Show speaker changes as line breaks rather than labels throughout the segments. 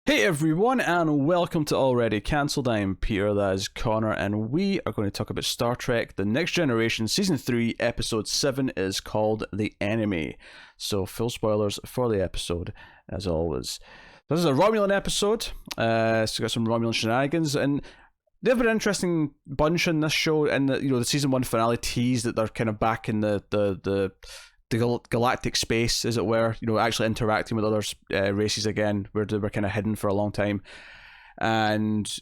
Hey everyone, and welcome to Already Cancelled. I'm Peter, that is Connor, and we are going to talk about Star Trek The Next Generation Season 3, Episode 7 is called The Enemy. So, full spoilers for the episode, as always. This is a Romulan episode, so we've got some Romulan shenanigans, and they have an interesting bunch in this show, and the Season 1 finale teased that they're kind of back in the galactic space, as it were, actually interacting with other races again, where they were kind of hidden for a long time. And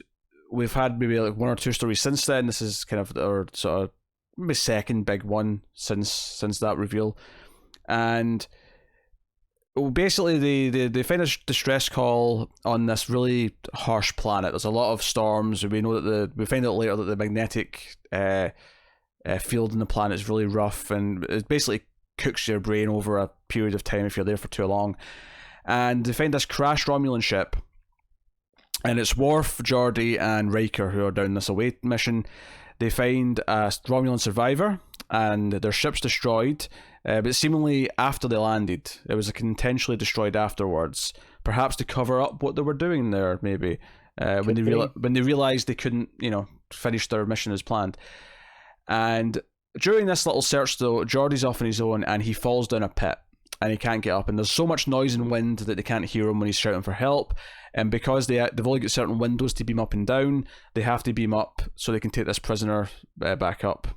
we've had maybe like one or two stories since then. This is kind of our sort of maybe second big one since that reveal. And basically they find a distress call on this really harsh planet. There's a lot of storms. We know that we find out later that the magnetic field in the planet is really rough, and it basically cooks your brain over a period of time if you're there for too long. And they find this crashed Romulan ship, and it's Worf, Geordi, and Riker who are down this away mission. They find a Romulan survivor, and their ship's destroyed, but seemingly after they landed. It was intentionally destroyed afterwards, perhaps to cover up what they were doing there, maybe, when they realized they couldn't, finish their mission as planned. And during this little search, though, Geordi's off on his own, and he falls down a pit, and he can't get up. And there's so much noise and wind that they can't hear him when he's shouting for help. And because they've only got certain windows to beam up and down, they have to beam up so they can take this prisoner back up.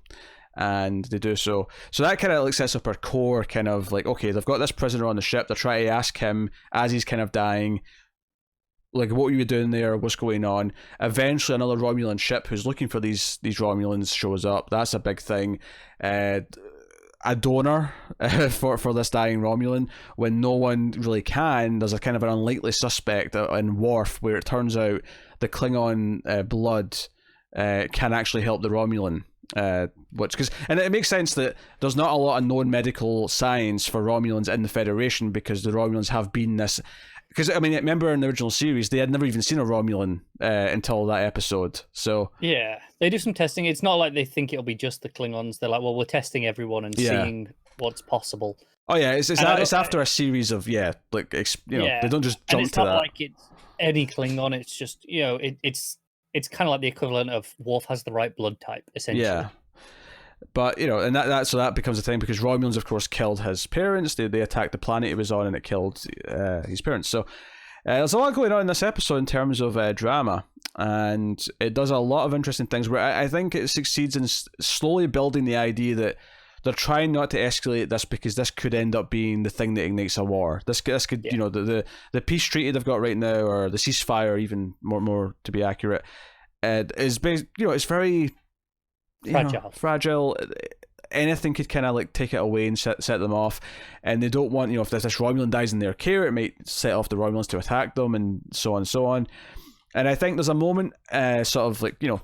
And they do so. So that kind of sets up our core, kind of like, okay, they've got this prisoner on the ship. They're trying to ask him as he's kind of dying, like, what were you doing there? What's going on? Eventually, another Romulan ship who's looking for these Romulans shows up. That's a big thing. A donor for this dying Romulan. When no one really can, there's a kind of an unlikely suspect in Worf, where it turns out the Klingon blood can actually help the Romulan. And it makes sense that there's not a lot of known medical science for Romulans in the Federation, because the Romulans have been this. Because, I mean, remember in the original series, they had never even seen a Romulan until that episode. So
yeah, they do some testing. It's not like they think it'll be just the Klingons. They're like, well, we're testing everyone and seeing what's possible.
Oh yeah, it's after a series of they don't just jump to that. It's
not like it's any Klingon. It's just it's kind of like the equivalent of Worf has the right blood type, essentially. Yeah.
But, and that becomes a thing, because Romulans, of course, killed his parents. They attacked the planet he was on, and it killed his parents. So there's a lot going on in this episode in terms of drama, and it does a lot of interesting things where I think it succeeds in slowly building the idea that they're trying not to escalate this, because this could end up being the thing that ignites a war. This could, the peace treaty they've got right now, or the ceasefire, even more to be accurate, is based, it's very fragile. Anything could kind of like take it away and set them off, and they don't want, if this Romulan dies in their care, it might set off the Romulans to attack them, and so on and so on. And I think there's a moment, sort of like, going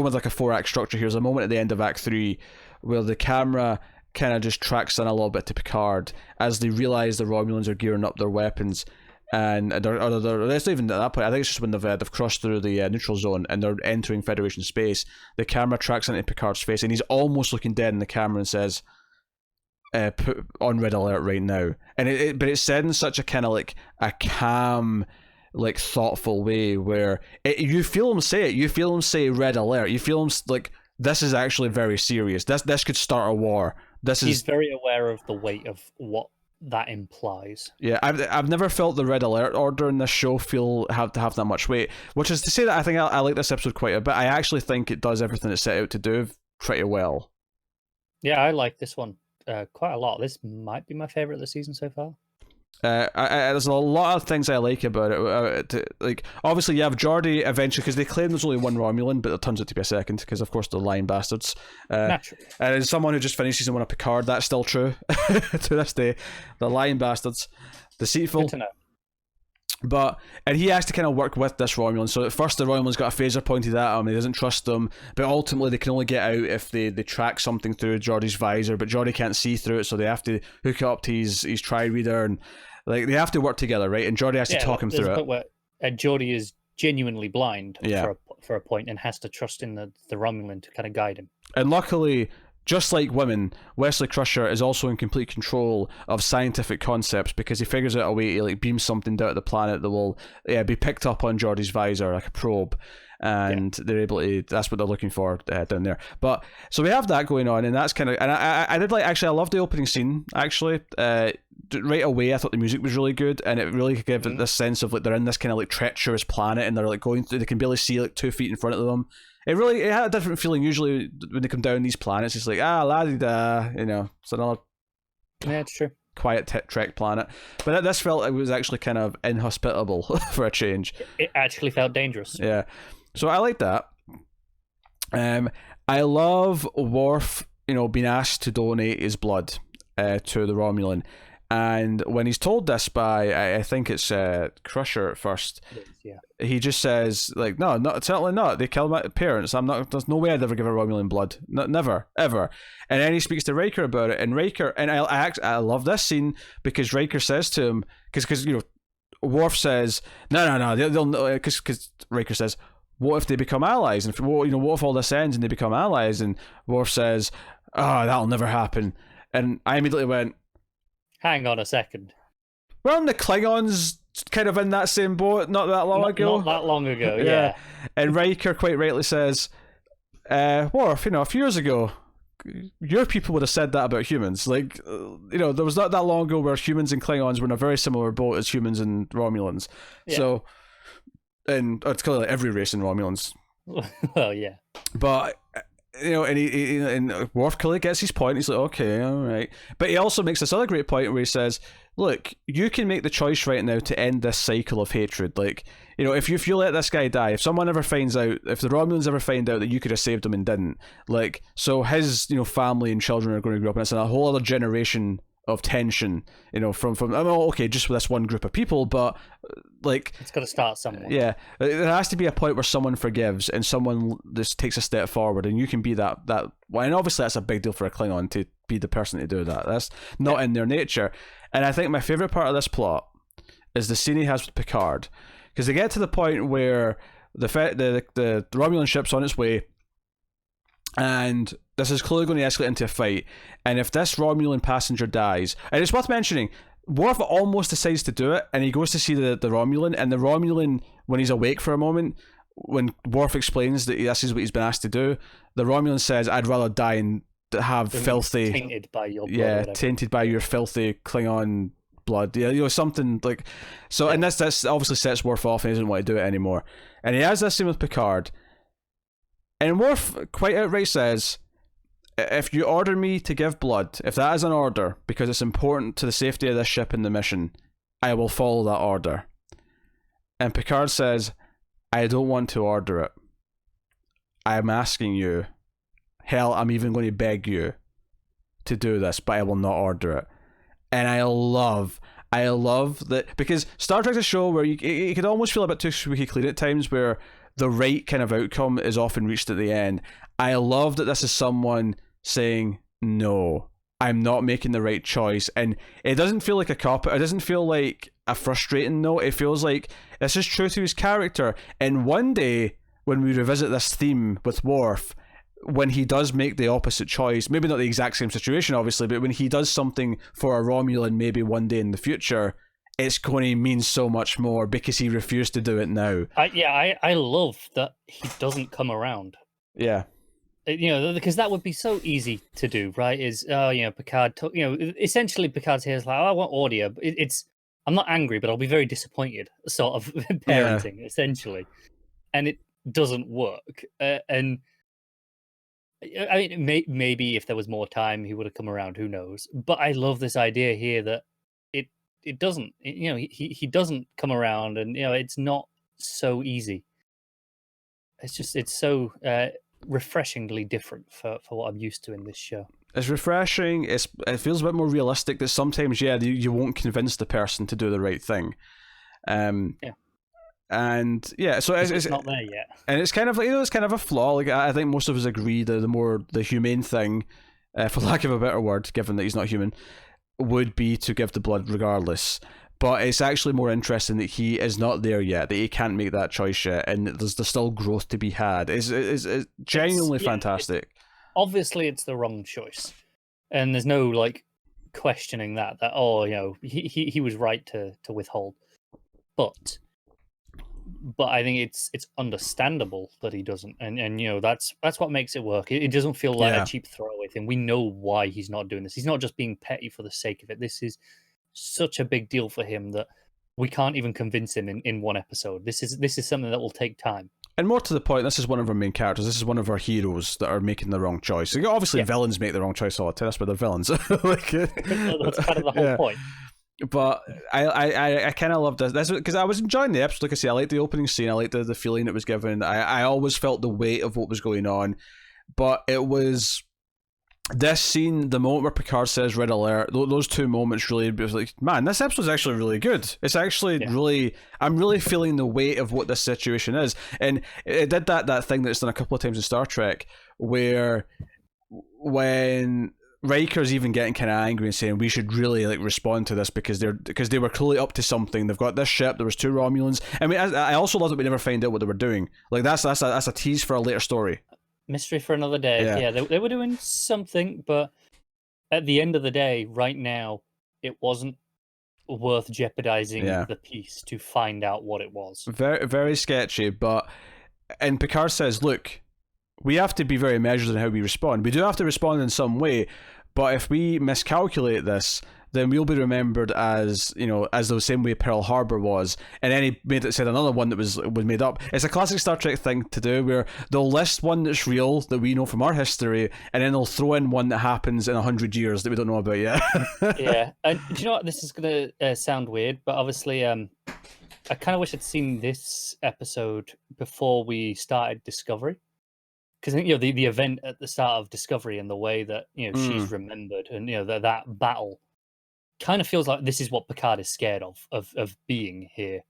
with like a 4-act structure here. There's a moment at the end of Act 3 where the camera kind of just tracks in a little bit to Picard as they realize the Romulans are gearing up their weapons. And that's not even at that point. I think it's just when they've crossed through the neutral zone and they're entering Federation space. The camera tracks into Picard's face, and he's almost looking dead in the camera and says, "Put on red alert right now." And but it's said in such a kind of like a calm, like thoughtful way, where you feel him say it. You feel him say "red alert." You feel him like, this is actually very serious. This could start a war.
He's very aware of the weight of what that implies.
Yeah, I've never felt the red alert order in this show have that much weight, which is to say that I think I like this episode quite a bit. I actually think it does everything it's set out to do pretty well.
Yeah, I like this one quite a lot. This might be my favorite of the season so far.
There's a lot of things I like about it. Like, obviously you have Geordi eventually, because they claim there's only one Romulan, but it turns out to be a second, because of course they're lying bastards.
Naturally.
And as someone who just finished season 1 of Picard, that's still true to this day. They're lying bastards, deceitful.
Good to know.
And he has to kind of work with this Romulan. So at first the Romulan's got a phaser pointed at him, he doesn't trust them, but ultimately they can only get out if they track something through Geordi's visor, but Geordi can't see through it, so they have to hook it up to his tri-reader, and like they have to work together, right? And Geordi has to talk him through it.
Where Geordi is genuinely blind for a point, and has to trust in the Romulan to kind of guide him.
And luckily just like women, Wesley Crusher is also in complete control of scientific concepts because he figures out a way to like beam something down to the planet that will be picked up on Geordi's visor like a probe, and they're able to. That's what they're looking for down there. But so we have that going on, and that's kind of. And I did like actually. I loved the opening scene actually. Right away, I thought the music was really good, and it really gave it this sense of like they're in this kind of like treacherous planet, and they're like going through. They can barely see like 2 feet in front of them. It had a different feeling. Usually when they come down these planets, it's like la-di-da, it's another
it's true.
Quiet Trek planet. But this felt it was actually kind of inhospitable for a change.
It actually felt dangerous.
Yeah, so I like that. I love Worf, being asked to donate his blood to the Romulan. And when he's told this by, I think it's Crusher at first, he just says, like, no, certainly not. They killed my parents. There's no way I'd ever give a Romulan blood. Never, ever. And then he speaks to Riker about it. And Riker, and I love this scene because Riker says to him, because Worf says, no, they'll because Riker says, what if they become allies? And what if all this ends and they become allies? And Worf says, that'll never happen. And I immediately went,
hang on a second.
Weren't the Klingons kind of in that same boat not that long ago?
Not that long ago, yeah.
And Riker quite rightly says, Worf, a few years ago, your people would have said that about humans. Like, there was not that long ago where humans and Klingons were in a very similar boat as humans and Romulans. Yeah. So, and it's clearly like every race in Romulans.
Well, yeah.
But... and Worf clearly gets his point. He's like, okay, all right. But he also makes this other great point where he says, look, you can make the choice right now to end this cycle of hatred. Like, if you let this guy die, if someone ever finds out, if the Romulans ever find out that you could have saved him and didn't, like, so his, family and children are going to grow up, and it's a whole other generation of tension, from okay, just with this one group of people, but like
it's got to start somewhere.
Yeah, there has to be a point where someone forgives and someone just takes a step forward, and you can be that. Well, and obviously that's a big deal for a Klingon to be the person to do that. That's not in their nature. And I think my favorite part of this plot is the scene he has with Picard, because they get to the point where the Romulan ship's on its way. And this is clearly going to escalate into a fight. And if this Romulan passenger dies, and it's worth mentioning, Worf almost decides to do it, and he goes to see the Romulan, and the Romulan, when he's awake for a moment, when Worf explains that this is what he's been asked to do, the Romulan says, I'd rather die and have filthy...
Tainted by your blood. Yeah,
tainted by your filthy Klingon blood. Yeah, something like... So, and this obviously sets Worf off, and he doesn't want to do it anymore. And he has this scene with Picard, and Worf quite outright says, if you order me to give blood, if that is an order, because it's important to the safety of this ship and the mission, I will follow that order. And Picard says, I don't want to order it. I'm asking you. Hell, I'm even going to beg you to do this, but I will not order it. And I love that, because Star Trek's a show where you could almost feel a bit too squeaky clean at times, where the right kind of outcome is often reached at the end. I love that this is someone saying, no, I'm not making the right choice. And it doesn't feel like a cop. It doesn't feel like a frustrating no. It feels like this is true to his character. And one day, when we revisit this theme with Worf, when he does make the opposite choice, maybe not the exact same situation, obviously, but when he does something for a Romulan maybe one day in the future, it's going to mean so much more because he refused to do it now.
I love that he doesn't come around.
Yeah.
Because that would be so easy to do, right? Picard, essentially Picard's here is like, I want audio. I'm not angry, but I'll be very disappointed, sort of parenting, essentially. And it doesn't work. And I mean, maybe if there was more time, he would have come around, who knows? But I love this idea here that it doesn't, he doesn't come around, and it's not so easy. It's so refreshingly different for what I'm used to in this show.
It's refreshing. It feels a bit more realistic. That sometimes, you won't convince the person to do the right thing. And so it's
not there yet.
And it's kind of it's kind of a flaw. Like, I think most of us agree that the humane thing, for lack of a better word, given that he's not human, would be to give the blood regardless. But it's actually more interesting that he is not there yet, that he can't make that choice yet, and there's still growth to be had. It's genuinely fantastic.
obviously it's the wrong choice, and there's no like questioning that he was right to withhold, but I think it's understandable that he doesn't, and that's what makes it work. It doesn't feel like a cheap throwaway thing. We know why he's not doing this. He's not just being petty for the sake of it. This is such a big deal for him that we can't even convince him in one episode. This is something that will take time.
And more to the point, this is one of our main characters. This is one of our heroes that are making the wrong choice. Obviously, villains make the wrong choice all the time. That's why they're villains.
That's kind of the whole point.
But I kind of loved this because I was enjoying the episode. Like I say, I liked the opening scene. I liked the feeling it was given. I always felt the weight of what was going on. But it was this scene, the moment where Picard says "Red Alert," those two moments really was like, man, this episode's actually really good. It's actually really, I'm really feeling the weight of what this situation is. And it did that thing that's done a couple of times in Star Trek, where when Riker's even getting kind of angry and saying we should really like respond to this because they were clearly up to something. They've got this ship. There was 2 Romulans. I mean, I also love that we never find out what they were doing. Like that's a tease for a later story.
Mystery for another day. Yeah, they were doing something, but at the end of the day, right now, it wasn't worth jeopardizing the piece to find out what it was.
Very, very sketchy, and Picard says, look, we have to be very measured in how we respond. We do have to respond in some way, but if we miscalculate this, then we'll be remembered as the same way Pearl Harbor was. And then he said another one that was made up. It's a classic Star Trek thing to do, where they'll list one that's real that we know from our history, and then they'll throw in one that happens in 100 years that we don't know about yet.
Yeah, and do you know what? This is gonna sound weird, but obviously, I kind of wish I'd seen this episode before we started Discovery. Because I think the event at the start of Discovery and the way that she's remembered, and that battle kind of feels like this is what Picard is scared of being here.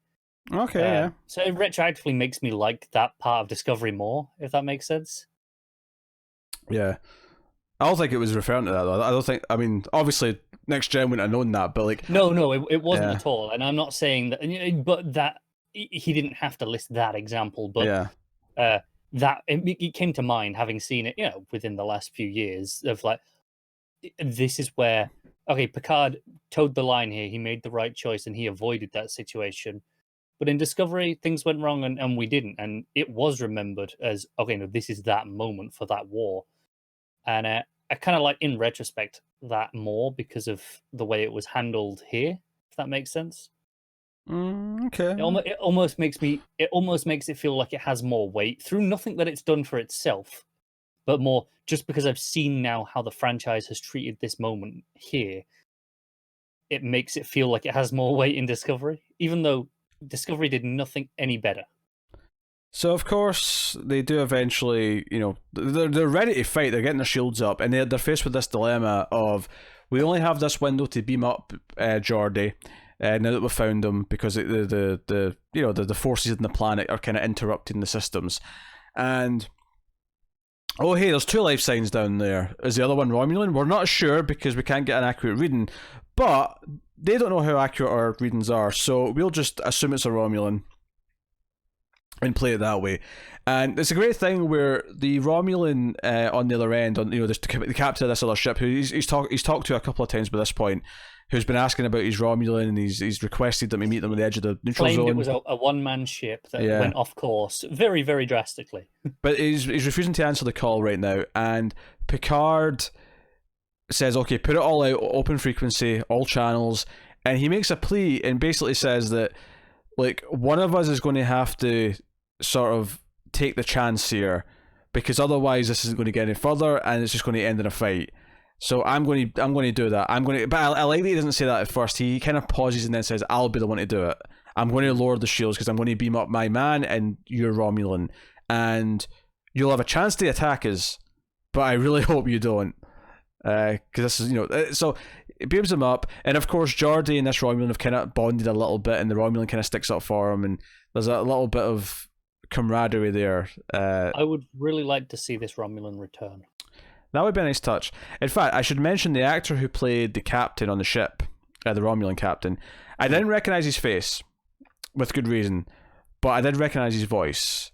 Okay, yeah.
So it retroactively makes me like that part of Discovery more, if that makes sense.
Yeah. I don't think it was referring to that, though. I don't think... I mean, obviously, Next Gen wouldn't have known that, but like...
No, it wasn't at all. And I'm not saying that... But that... He didn't have to list that example, but... That it came to mind, having seen it, within the last few years, of like, this is where... Okay, Picard towed the line here. He made the right choice and he avoided that situation. But in Discovery, things went wrong and we didn't. And it was remembered as, okay, no, this is that moment for that war. And I kind of like, in retrospect, that more because of the way it was handled here, if that makes sense.
Okay.
It almost makes it feel like it has more weight through nothing that it's done for itself, but more just because I've seen now how the franchise has treated this moment here. It makes it feel like it has more weight in Discovery, even though Discovery did nothing any better.
So of course they do eventually, they're ready to fight. They're getting their shields up, and they're faced with this dilemma of, we only have this window to beam up Geordi. Now that we've found them, because the forces in the planet are kind of interrupting the systems, and oh hey, there's 2 life signs down there. Is the other one Romulan? We're not sure because we can't get an accurate reading, but they don't know how accurate our readings are, so we'll just assume it's a Romulan and play it that way. And it's a great thing where the Romulan on the other end, the captain of this other ship, who he's talked to a couple of times by this point, who's been asking about his Romulan, and he's requested that we meet them on the edge of the neutral zone.
It was a one-man ship that went off course very, very drastically.
But he's refusing to answer the call right now, and Picard says, okay, put it all out, open frequency, all channels, and he makes a plea and basically says that, like, one of us is going to have to sort of take the chance here, because otherwise this isn't going to get any further, and it's just going to end in a fight. So I'm going to do that. But I like that he doesn't say that at first. He kind of pauses and then says, I'll be the one to do it. I'm going to lower the shields because I'm going to beam up my man and you're Romulan. And you'll have a chance to attack us, but I really hope you don't. Because this is, so it beams him up. And of course, Geordi and this Romulan have kind of bonded a little bit, and the Romulan kind of sticks up for him. And there's a little bit of camaraderie there.
I would really like to see this Romulan return.
That would be a nice touch. In fact, I should mention the actor who played the captain on the ship, the Romulan captain. I didn't recognize his face, with good reason, but I did recognize his voice.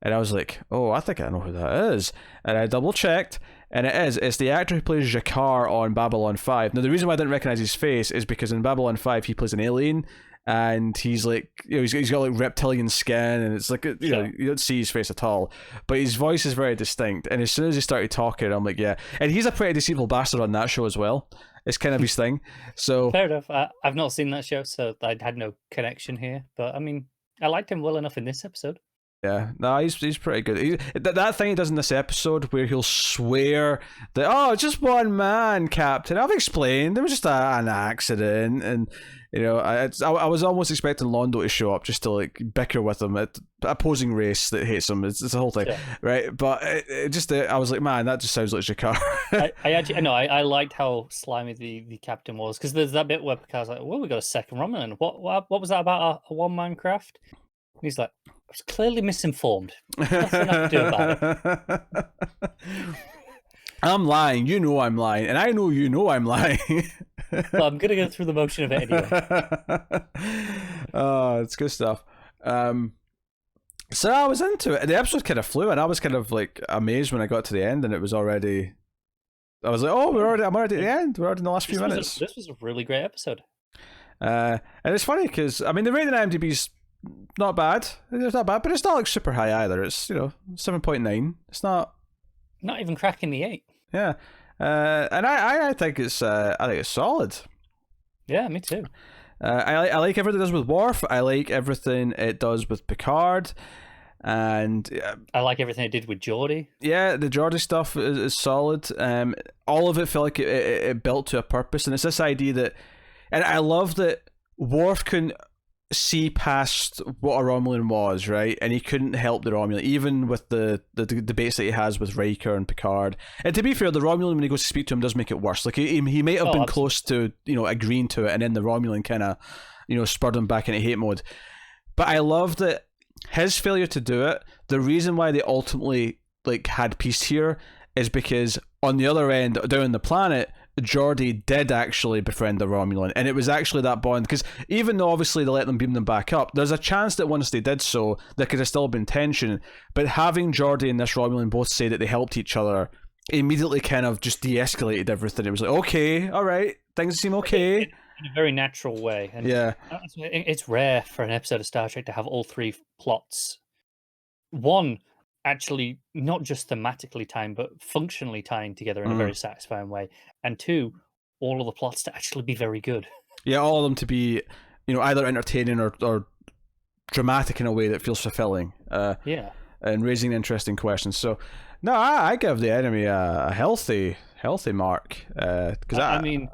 And I was like, oh, I think I know who that is. And I double-checked, And it's the actor who plays Jakar on Babylon 5. Now, the reason why I didn't recognize his face is because in Babylon 5 he plays an alien, and he's like, he's got like reptilian skin, and it's like, you know, you don't see his face at all, but his voice is very distinct. And as soon as he started talking, I'm like, yeah. And he's a pretty deceitful bastard on that show as well. It's kind of his thing. So
fair enough. I've not seen that show, so I had no connection here. But I mean, I liked him well enough in this episode.
Yeah, no, he's pretty good. That thing he does in this episode where he'll swear that, oh, just one man, Captain. I've explained. It was just an accident. And, you know, I was almost expecting Londo to show up just to, like, bicker with him at opposing race that hates him. It's the whole thing, right? But I was like, man, that just sounds like Jakar.
I liked how slimy the captain was, because there's that bit where Picard's like, well, we got a second Romulan. What was that about a one-man craft? And he's like, I was clearly misinformed. Nothing I can do about it.
I'm lying. You know I'm lying. And I know you know I'm lying.
Well, I'm going to go through the motion of it anyway.
Oh, it's good stuff. So I was into it. The episode kind of flew, and I was kind of like amazed when I got to the end, and it was already... I was like, oh, I'm already at the end. We're already in the last few minutes.
This was a really great episode.
And it's funny because, I mean, the rating on IMDb's not bad. It's not bad, but it's not like super high either. It's, 7.9. It's not
even cracking the 8.
Yeah. And I think it's solid.
Yeah, me too.
I like everything it does with Worf. I like everything it does with Picard. And
I like everything it did with Geordi.
Yeah, the Geordi stuff is solid. All of it felt like it built to a purpose. And it's this idea that, and I love that Worf couldn't see past what a Romulan was, right? And he couldn't help the Romulan, even with the debates that he has with Riker and Picard. And to be fair, the Romulan, when he goes to speak to him, does make it worse. Like he might have been close to, agreeing to it, and then the Romulan kind of, spurred him back into hate mode. But I love that his failure to do it, the reason why they ultimately had peace here is because on the other end, down the planet, Geordi did actually befriend the Romulan, and it was actually that bond, because even though obviously they let them beam them back up, there's a chance that once they did so, there could have still been tension, but having Geordi and this Romulan both say that they helped each other immediately kind of just de-escalated everything. It was like, okay, alright, things seem okay.
In a very natural way. And
yeah.
It's rare for an episode of Star Trek to have all three plots. One, actually not just thematically tying, but functionally tying together in a very satisfying way. And two, all of the plots to actually be very good. Yeah,
all of them to be, either entertaining or dramatic in a way that feels fulfilling. And raising interesting questions. So, no, I give the enemy a healthy mark. Because
I mean,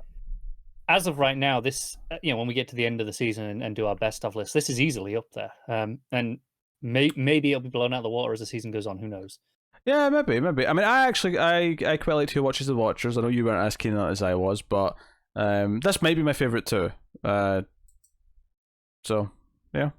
as of right now, this, when we get to the end of the season and do our best of list, this is easily up there. And maybe it'll be blown out of the water as the season goes on. Who knows?
Yeah, maybe. I mean, I quite like Who Watches the Watchers. I know you weren't as keen on it as I was, but this might be my favourite too. So, yeah.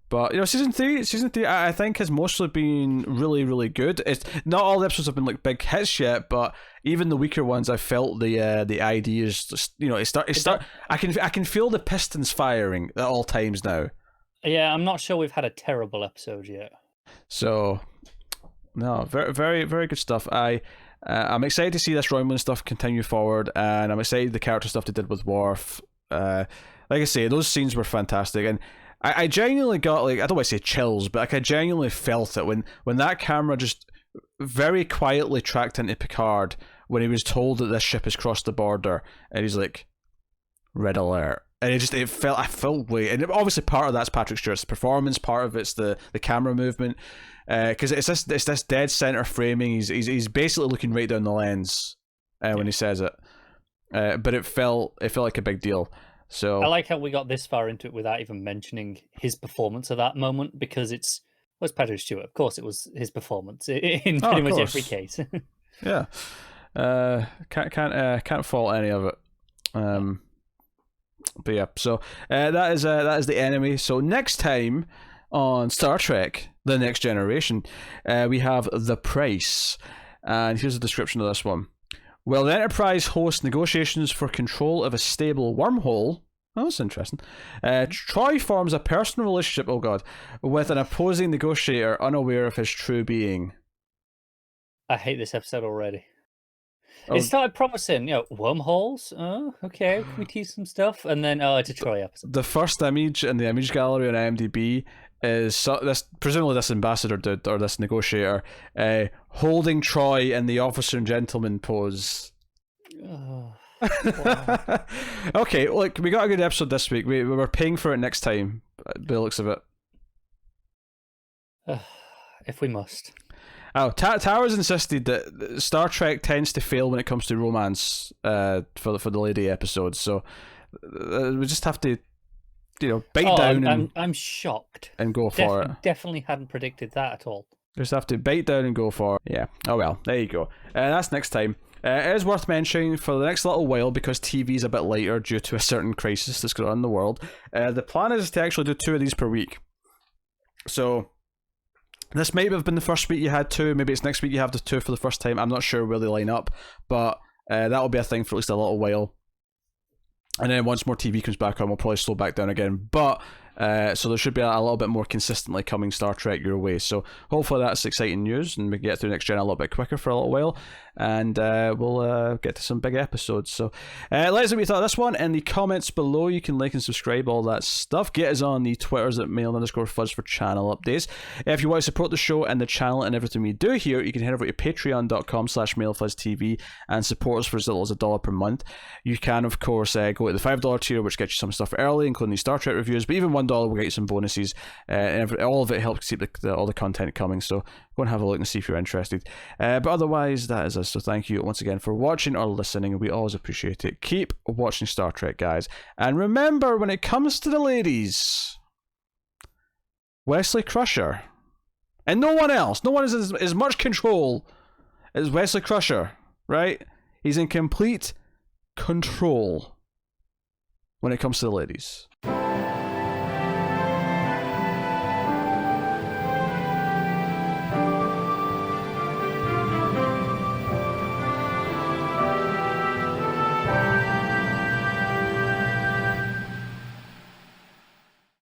But season three, I think has mostly been really, really good. It's not all the episodes have been big hits yet, but even the weaker ones, I felt the ideas just it start. I can feel the pistons firing at all times now.
Yeah, I'm not sure we've had a terrible episode yet.
So, no, very, very, very good stuff. I'm excited to see this Romulan stuff continue forward, and I'm excited the character stuff they did with Worf. Like I say, those scenes were fantastic, and I genuinely got I don't want to say chills, but I genuinely felt it when that camera just very quietly tracked into Picard when he was told that this ship has crossed the border, and he's like, red alert. And I felt way, and obviously part of that's Patrick Stewart's performance, part of it's the camera movement, because it's this dead center framing. He's basically looking right down the lens when he says it, but it felt like a big deal. So
I like how we got this far into it without even mentioning his performance at that moment, because it's Patrick Stewart. Of course, it was his performance in pretty much every case.
Yeah, can't fault any of it. But yeah, so that is the enemy. So next time on Star Trek: The Next Generation, we have The Price, and here's a description of this one. While the Enterprise hosts negotiations for control of a stable wormhole, that's interesting. Troy forms a personal relationship, with an opposing negotiator unaware of his true being.
I hate this episode already. It started promising, wormholes. Oh, okay, can we tease some stuff? And then, it's a Troy episode.
The first image in the image gallery on IMDb is presumably this ambassador dude or this negotiator holding Troy in the officer and gentleman pose.
Oh, wow.
Okay, look, we got a good episode this week. We're paying for it next time, by the looks of it.
If we must.
Oh, Towers insisted that Star Trek tends to fail when it comes to romance for the lady episodes, so we just have to, bite down.
I'm shocked.
And go for it.
Definitely hadn't predicted that at all.
Just have to bite down and go for it. Yeah. Oh well, there you go. That's next time. It is worth mentioning for the next little while, because TV's a bit lighter due to a certain crisis that's going on in the world. The plan is to actually do 2 of these per week. So this might have been the first week you had 2. Maybe it's next week you have the 2 for the first time. I'm not sure where they line up, but that'll be a thing for at least a little while. And then once more TV comes back on, we'll probably slow back down again. But so there should be a little bit more consistently coming Star Trek your way. So hopefully that's exciting news, and we can get through next gen a little bit quicker for a little while, and we'll get to some big episodes. So let us know what you thought of this one in the comments below. You can like and subscribe, all that stuff. Get us on the Twitters at mail_fuzz for channel updates. If you want to support the show and the channel and everything we do here, you can head over to patreon.com/mailfuzztv and support us for as little as $1 per month. You can, of course, go to the $5 tier, which gets you some stuff early, including the Star Trek reviews, but even $1 will get you some bonuses, and all of it helps keep all the content coming, so go and have a look and see if you're interested. But otherwise, that is us, so thank you once again for watching or listening. We always appreciate it. Keep watching Star Trek, guys, and remember, when it comes to the ladies, Wesley Crusher, and no one else, no one is as much control as Wesley Crusher, right? He's in complete control when it comes to the ladies.